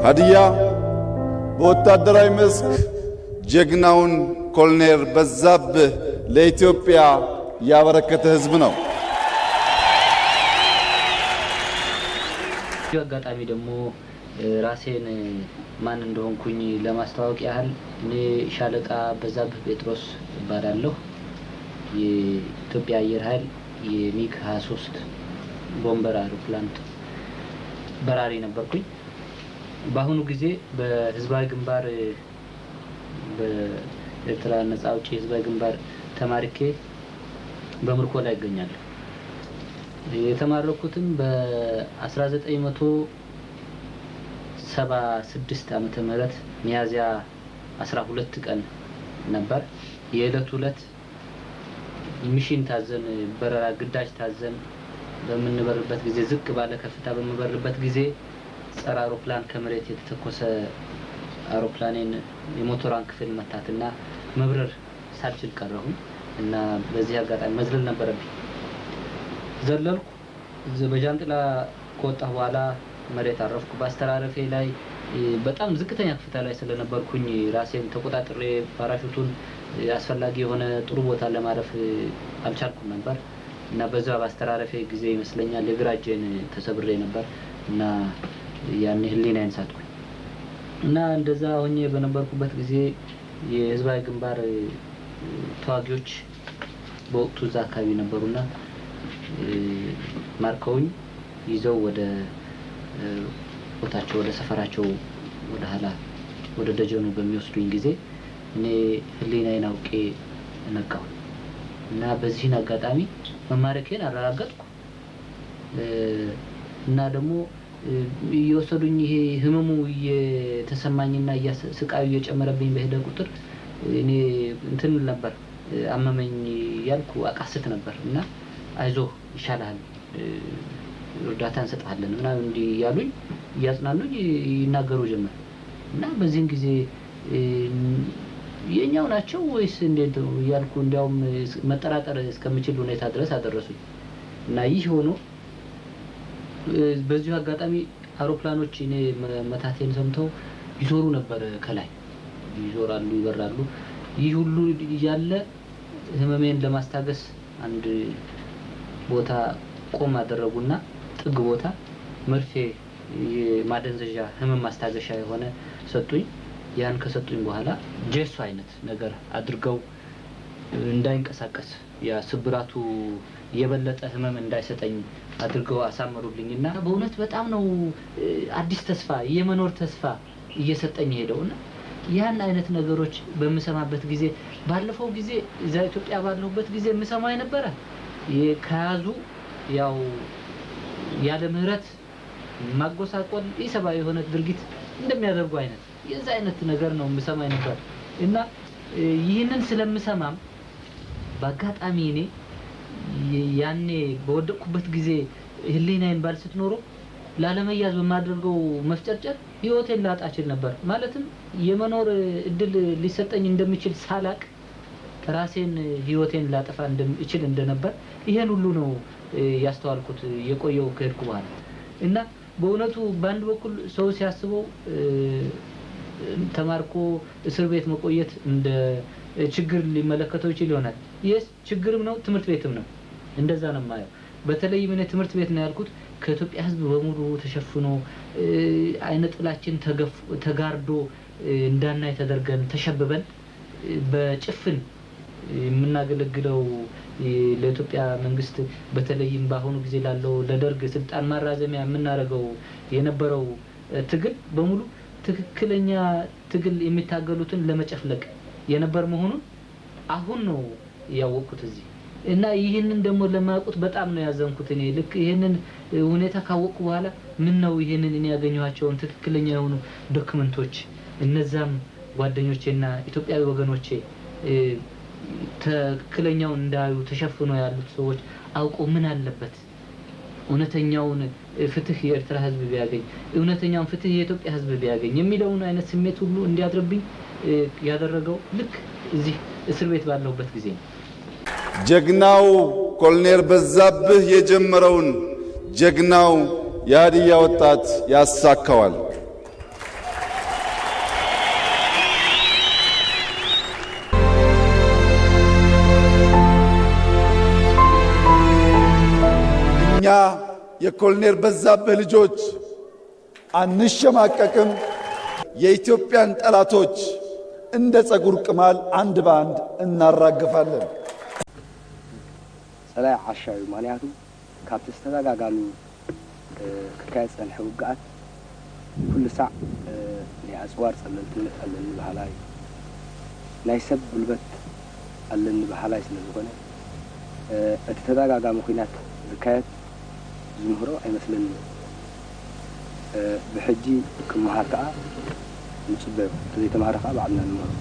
ሀዲያ በወታደራዊ መስክ ጀግናውን ኮሎኔል በዛብህ ለኢትዮጵያ ያበረከተ ህዝብ ነው። አጋጣሚ ደግሞ ራሴን ማን እንደሆንኩኝ ለማስተዋወቅ ያህል እኔ ሻለቃ በዛብህ ጴጥሮስ እባላለሁ። የኢትዮጵያ አየር ኃይል የሚግ 23 ቦምበር አውሮፕላን በራሪ ነበርኩኝ። በአሁኑ ጊዜ በህዝባዊ ግንባር በኤርትራ ነጻ አውጪ ህዝባዊ ግንባር ተማርኬ በምርኮ ላይ እገኛለሁ። የተማረኩትም በ1976 ዓመተ ምህረት ሚያዝያ 12 ቀን ነበር። የዕለቱ ዕለት ሚሽን ታዘን በረራ ግዳጅ ታዘን በምንበርበት ጊዜ ዝቅ ባለ ከፍታ በመበርበት ጊዜ ጸረ አውሮፕላን ከመሬት የተተኮሰ አውሮፕላኔን የሞተሯን ክፍል መታትና መብረር ሳልችል ቀረሁ እና በዚህ አጋጣሚ መዝለል ነበረብኝ። ዘለልኩ። በጃንጥላ ከወጣሁ በኋላ መሬት አረፍኩ። በአስተራረፌ ላይ በጣም ዝቅተኛ ከፍታ ላይ ስለነበርኩኝ ራሴን ተቆጣጥሬ ፓራሹቱን አስፈላጊ የሆነ ጥሩ ቦታ ለማረፍ አልቻልኩም ነበር እና በዛ በአስተራረፌ ጊዜ ይመስለኛል የግራ እጄን ተሰብሬ ነበር እና ያኔ ህሊናዬን ሳትኩኝ እና እንደዛ ሆኜ በነበርኩበት ጊዜ የህዝባዊ ግንባር ተዋጊዎች በወቅቱ እዛ አካባቢ ነበሩና ማርከውኝ ይዘው ወደ ቦታቸው ወደ ሰፈራቸው ወደ ኋላ ወደ ደጀኑ በሚወስዱኝ ጊዜ እኔ ህሊናዬን አውቄ ነቃሁ እና በዚህ አጋጣሚ መማረኬን አረጋገጥኩ እና ደግሞ እየወሰዱኝ ይሄ ህመሙ እየተሰማኝና ስቃዩ እየጨመረብኝ በሄደ ቁጥር እኔ እንትን ነበር አመመኝ ያልኩ አቃስት ነበር እና አይዞህ ይሻላል እርዳታ እንሰጣለን ምናምን እንዲ ያሉኝ ያጽናኑኝ ይናገሩ ጀመር እና በዚህን ጊዜ የኛው ናቸው ወይስ እንዴት ነው ያልኩ እንዲያውም መጠራጠር እስከምችል ሁኔታ ድረስ አደረሱኝ እና ይህ ሆኖ በዚሁ አጋጣሚ አውሮፕላኖች እኔ መታቴን ሰምተው ይዞሩ ነበር ከላይ ይዞራሉ ይበራሉ። ይህ ሁሉ ያለ ህመሜን ለማስታገስ አንድ ቦታ ቆም አደረጉና ጥግ ቦታ መርፌ የማደንዘዣ ህመም ማስታገሻ የሆነ ሰጡኝ። ያን ከሰጡኝ በኋላ ጄሶ አይነት ነገር አድርገው እንዳይንቀሳቀስ ያ ስብራቱ የበለጠ ህመም እንዳይሰጠኝ አድርገው አሳመሩልኝና በእውነት በጣም ነው አዲስ ተስፋ የመኖር ተስፋ እየሰጠኝ ሄደውና ያን አይነት ነገሮች በመሰማበት ጊዜ ባለፈው ጊዜ እዛ ኢትዮጵያ ባለሁበት ጊዜ መሰማይ ነበር የካዙ ያው ያለ ምህረት ማጎሳቆል ኢሰባዊ የሆነ ድርጊት እንደሚያደርጉ አይነት የዛ አይነት ነገር ነው መሰማይ ነበር እና ይህንን ስለምሰማም በአጋጣሚ እኔ ያኔ በወደቅኩበት ጊዜ ህሊናዬን ባልስት ኖሮ ላለመያዝ በማድረገው መፍጨርጨር ህይወቴን ላጣችል ነበር ማለትም የመኖር እድል ሊሰጠኝ እንደሚችል ሳላቅ ራሴን ህይወቴን ላጠፋ እንደምችል እንደነበር ይሄን ሁሉ ነው ያስተዋልኩት የቆየው ከሄድኩ በኋላ እና በእውነቱ በአንድ በኩል ሰው ሲያስበው ተማርኮ እስር ቤት መቆየት እንደ ችግር ሊመለከተው ይችላል ይሆናል። ይሄስ ችግርም ነው ትምህርት ቤትም ነው እንደዛ ነው ማለት በተለይ ምን ትምህርት ቤት ነው ያልኩት ከኢትዮጵያ ህዝብ በሙሉ ተሸፍኖ አይነ ጥላችን ተጋርዶ እንዳናይ ተደርገን ተሸብበን በጭፍን የምናገለግለው ለኢትዮጵያ መንግስት በተለይም ባሁኑ ጊዜ ላለው ለደርግ ስልጣን ማራዘሚያ የምናረገው የነበረው ትግል በሙሉ ትክክለኛ ትግል የሚታገሉትን ለመጨፍለቅ የነበር መሆኑን አሁን ነው ያወቁት እዚህ እና ይሄንን ደግሞ ለማያውቁት በጣም ነው ያዘንኩት እኔ ልክ ይሄንን ሁኔታ ካወቁ በኋላ ምን ነው ይሄንን እኔ ያገኘኋቸውን ትክክለኛ የሆኑ ዶክመንቶች እነዛም ጓደኞቼና ኢትዮጵያዊ ወገኖቼ ትክክለኛው እንዳዩ ተሸፍኖ ያሉት ሰዎች አውቆ ምን አለበት እውነተኛውን ፍትህ የኤርትራ ህዝብ ቢያገኝ እውነተኛውን ፍትህ የኢትዮጵያ ህዝብ ቢያገኝ የሚለውን አይነት ስሜት ሁሉ እንዲያድርብኝ ያደረገው ልክ እዚህ እስር ቤት ባለሁበት ጊዜ ነው። ጀግናው ኮሎኔል በዛብህ የጀመረውን ጀግናው የሀዲያ ወጣት ያሳካዋል። የኮሎኔል በዛብህ ልጆች አንሸማቀቅም። የኢትዮጵያን ጠላቶች እንደ ጸጉር ቅማል አንድ በአንድ እናራግፋለን። ሰላይ ዓሻዩ ማንያቱ ካብቲ ዝተጋጋሚ ክካየድ ፀንሐ ውግኣት ኩሉ ሳዕ ናይ ኣፅዋር ፀለልትነት ኣለኒ ባህላይ ናይ ሰብ ጉልበት ኣለኒ ባህላይ ስለ ዝኾነ እቲ ተጋጋሚ ኩናት ዝካየድ ዝምህሮ ኣይመስለኒ ብሕጂ ክመሃር ከዓ ንፅበዮ ተዘይተምሃረ ከዓ ባዕልና ንምህሮ